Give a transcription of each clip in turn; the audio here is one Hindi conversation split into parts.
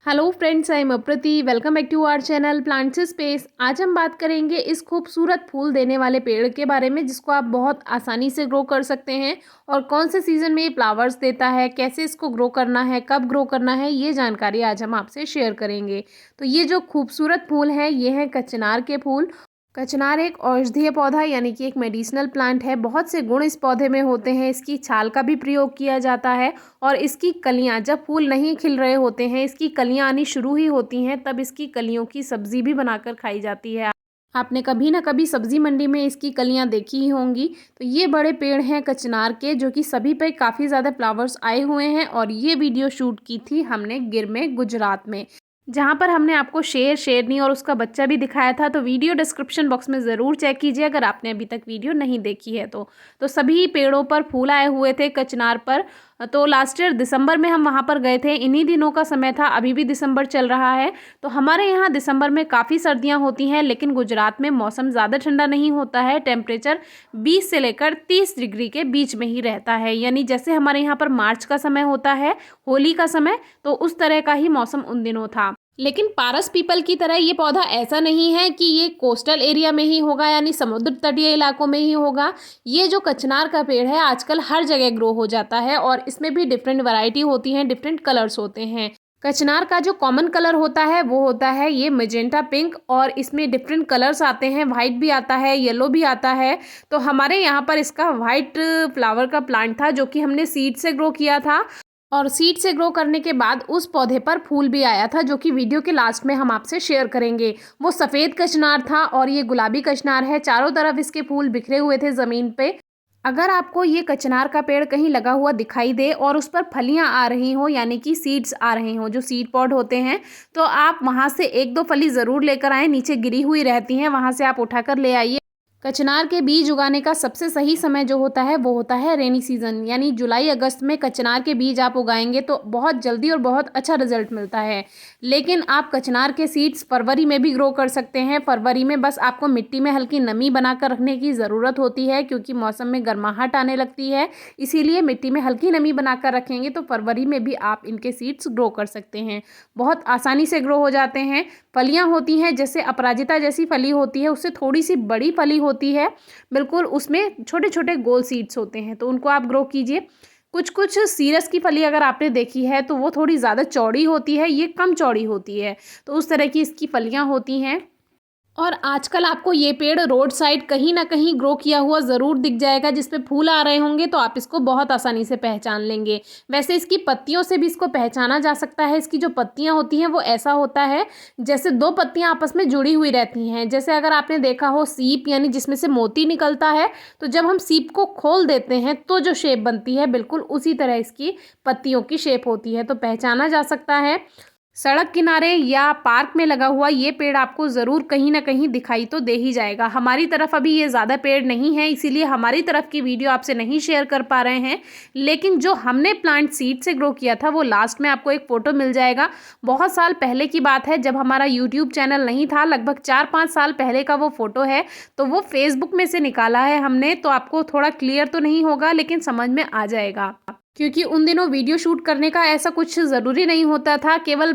Hello friends, I am Aprati. Welcome back to our channel plants space. आज हम बात करेंगे इस खूबसूरत फूल देने वाले पेड़ के बारे में जिसको आप बहुत आसानी से ग्रो कर सकते हैं और कौन से सीज़न में ये फ्लावर्स देता है, कैसे इसको ग्रो करना है, कब ग्रो करना है, ये जानकारी आज हम आपसे शेयर करेंगे। तो ये जो खूबसूरत फूल है ये है कचनार के फूल। कचनार एक औषधीय पौधा यानी कि एक मेडिसिनल प्लांट है। बहुत से गुण इस पौधे में होते हैं। इसकी छाल का भी प्रयोग किया जाता है और इसकी कलियां, जब फूल नहीं खिल रहे होते हैं, इसकी कलियां आनी शुरू ही होती हैं, तब इसकी कलियों की सब्जी भी बनाकर खाई जाती है। आपने कभी ना कभी सब्जी मंडी में इसकी कलियां देखी ही होंगी। तो ये बड़े पेड़ हैं कचनार के, जो कि सभी पे काफ़ी ज़्यादा फ्लावर्स आए हुए हैं और ये वीडियो शूट की थी हमने गिर में, गुजरात में, जहाँ पर हमने आपको शेर, शेरनी और उसका बच्चा भी दिखाया था। तो वीडियो डिस्क्रिप्शन बॉक्स में ज़रूर चेक कीजिए अगर आपने अभी तक वीडियो नहीं देखी है तो सभी पेड़ों पर फूल आए हुए थे कचनार पर। तो लास्ट ईयर दिसंबर में हम वहाँ पर गए थे। इन्हीं दिनों का समय था, अभी भी दिसंबर चल रहा है। तो हमारे यहाँ दिसंबर में काफ़ी सर्दियाँ होती हैं, लेकिन गुजरात में मौसम ज़्यादा ठंडा नहीं होता है। टेम्परेचर 20 से लेकर 30 डिग्री के बीच में ही रहता है। यानी जैसे हमारे यहाँ पर मार्च का समय होता है, होली का समय, तो उस तरह का ही मौसम उन दिनों था। लेकिन पारस पीपल की तरह ये पौधा ऐसा नहीं है कि ये कोस्टल एरिया में ही होगा, यानी समुद्र तटीय इलाकों में ही होगा। ये जो कचनार का पेड़ है आजकल हर जगह ग्रो हो जाता है और इसमें भी डिफरेंट वैरायटी होती हैं, डिफरेंट कलर्स होते हैं। कचनार का जो कॉमन कलर होता है वो होता है ये मेजेंटा पिंक, और इसमें डिफरेंट कलर्स आते हैं। वाइट भी आता है, येलो भी आता है। तो हमारे यहाँ पर इसका वाइट फ्लावर का प्लांट था जो कि हमने सीड से ग्रो किया था, और सीड से ग्रो करने के बाद उस पौधे पर फूल भी आया था, जो कि वीडियो के लास्ट में हम आपसे शेयर करेंगे। वो सफ़ेद कचनार था और ये गुलाबी कचनार है। चारों तरफ इसके फूल बिखरे हुए थे ज़मीन पे। अगर आपको ये कचनार का पेड़ कहीं लगा हुआ दिखाई दे और उस पर फलियां आ रही हों, यानी कि सीड्स आ रहे हों, जो सीड पॉड होते हैं, तो आप वहां से एक दो फली ज़रूर लेकर आएँ। नीचे गिरी हुई रहती हैं, वहां से आप उठाकर ले आइए। कचनार के बीज उगाने का सबसे सही समय जो होता है वो होता है रेनी सीजन, यानी जुलाई अगस्त में कचनार के बीज आप उगाएंगे तो बहुत जल्दी और बहुत अच्छा रिजल्ट मिलता है। लेकिन आप कचनार के सीड्स फरवरी में भी ग्रो कर सकते हैं। फरवरी में बस आपको मिट्टी में हल्की नमी बनाकर रखने की ज़रूरत होती है, क्योंकि मौसम में गर्माहट आने लगती है। इसीलिए मिट्टी में हल्की नमी बनाकर रखेंगे तो फरवरी में भी आप इनके सीड्स ग्रो कर सकते हैं। बहुत आसानी से ग्रो हो जाते हैं। फलियाँ होती हैं, जैसे अपराजिता जैसी फली होती है, उससे थोड़ी सी बड़ी फली होती है बिल्कुल, उसमें छोटे छोटे गोल सीड्स होते हैं, तो उनको आप ग्रो कीजिए। कुछ कुछ सीरस की फली अगर आपने देखी है तो वो थोड़ी ज़्यादा चौड़ी होती है, ये कम चौड़ी होती है। तो उस तरह की इसकी फलियाँ होती हैं। और आजकल आपको ये पेड़ रोड साइड कहीं ना कहीं ग्रो किया हुआ ज़रूर दिख जाएगा, जिसपे फूल आ रहे होंगे, तो आप इसको बहुत आसानी से पहचान लेंगे। वैसे इसकी पत्तियों से भी इसको पहचाना जा सकता है। इसकी जो पत्तियां होती हैं वो ऐसा होता है जैसे दो पत्तियां आपस में जुड़ी हुई रहती हैं। जैसे अगर आपने देखा हो सीप, यानी जिसमें से मोती निकलता है, तो जब हम सीप को खोल देते हैं तो जो शेप बनती है, बिल्कुल उसी तरह इसकी पत्तियों की शेप होती है, तो पहचाना जा सकता है। सड़क किनारे या पार्क में लगा हुआ ये पेड़ आपको ज़रूर कहीं ना कहीं दिखाई तो दे ही जाएगा। हमारी तरफ अभी ये ज़्यादा पेड़ नहीं है, इसीलिए हमारी तरफ की वीडियो आपसे नहीं शेयर कर पा रहे हैं। लेकिन जो हमने प्लांट सीड से ग्रो किया था वो लास्ट में आपको एक फ़ोटो मिल जाएगा। बहुत साल पहले की बात है, जब हमारा यूट्यूब चैनल नहीं था, लगभग 4-5 साल पहले का वो फ़ोटो है। तो वो फेसबुक में से निकाला है हमने, तो आपको थोड़ा क्लियर तो नहीं होगा लेकिन समझ में आ जाएगा, क्योंकि उन दिनों वीडियो शूट करने का ऐसा कुछ ज़रूरी नहीं होता था, केवल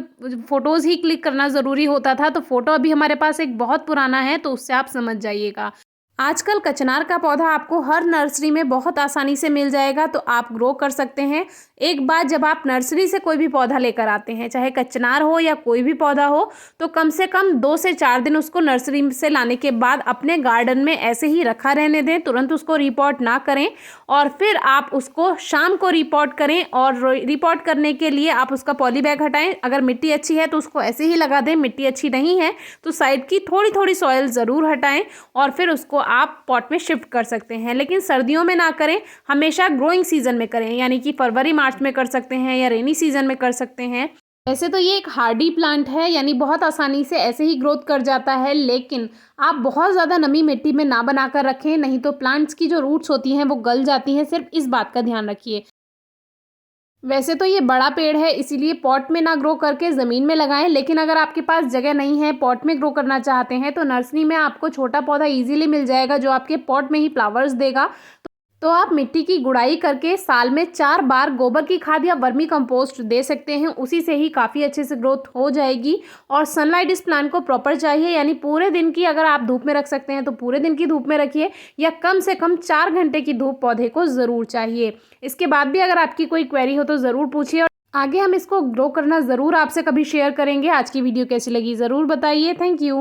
फ़ोटोज़ ही क्लिक करना ज़रूरी होता था। तो फ़ोटो अभी हमारे पास एक बहुत पुराना है, तो उससे आप समझ जाइएगा। आजकल कचनार का पौधा आपको हर नर्सरी में बहुत आसानी से मिल जाएगा, तो आप ग्रो कर सकते हैं। एक बार जब आप नर्सरी से कोई भी पौधा लेकर आते हैं, चाहे कचनार हो या कोई भी पौधा हो, तो कम से कम 2 से 4 दिन उसको नर्सरी से लाने के बाद अपने गार्डन में ऐसे ही रखा रहने दें, तुरंत उसको रिपोर्ट ना करें। और फिर आप उसको शाम को रिपोर्ट करें, और रिपोर्ट करने के लिए आप उसका पॉली बैग हटाएं। अगर मिट्टी अच्छी है तो उसको ऐसे ही लगा दें, मिट्टी अच्छी नहीं है तो साइड की थोड़ी थोड़ी सॉइल ज़रूर हटाएं, और फिर उसको आप पॉट में शिफ्ट कर सकते हैं। लेकिन सर्दियों में ना करें, हमेशा ग्रोइंग सीजन में करें, यानी कि फरवरी मार्च में कर सकते हैं या रेनी सीजन में कर सकते हैं। वैसे तो ये एक हार्डी प्लांट है, यानी बहुत आसानी से ऐसे ही ग्रोथ कर जाता है, लेकिन आप बहुत ज़्यादा नमी मिट्टी में ना बनाकर रखें, नहीं तो प्लांट्स की जो रूट्स होती हैं वो गल जाती हैं। सिर्फ इस बात का ध्यान रखिए। वैसे तो ये बड़ा पेड़ है, इसीलिए पॉट में ना ग्रो करके ज़मीन में लगाएं। लेकिन अगर आपके पास जगह नहीं है, पॉट में ग्रो करना चाहते हैं, तो नर्सरी में आपको छोटा पौधा इजीली मिल जाएगा जो आपके पॉट में ही फ्लावर्स देगा। तो आप मिट्टी की गुड़ाई करके साल में 4 बार गोबर की खाद या वर्मी कंपोस्ट दे सकते हैं। उसी से ही काफ़ी अच्छे से ग्रोथ हो जाएगी। और सनलाइट इस प्लांट को प्रॉपर चाहिए, यानी पूरे दिन की अगर आप धूप में रख सकते हैं तो पूरे दिन की धूप में रखिए, या कम से कम 4 घंटे की धूप पौधे को ज़रूर चाहिए। इसके बाद भी अगर आपकी कोई क्वेरी हो तो ज़रूर पूछिए, और आगे हम इसको ग्रो करना ज़रूर आपसे कभी शेयर करेंगे। आज की वीडियो कैसी लगी ज़रूर बताइए। Thank you.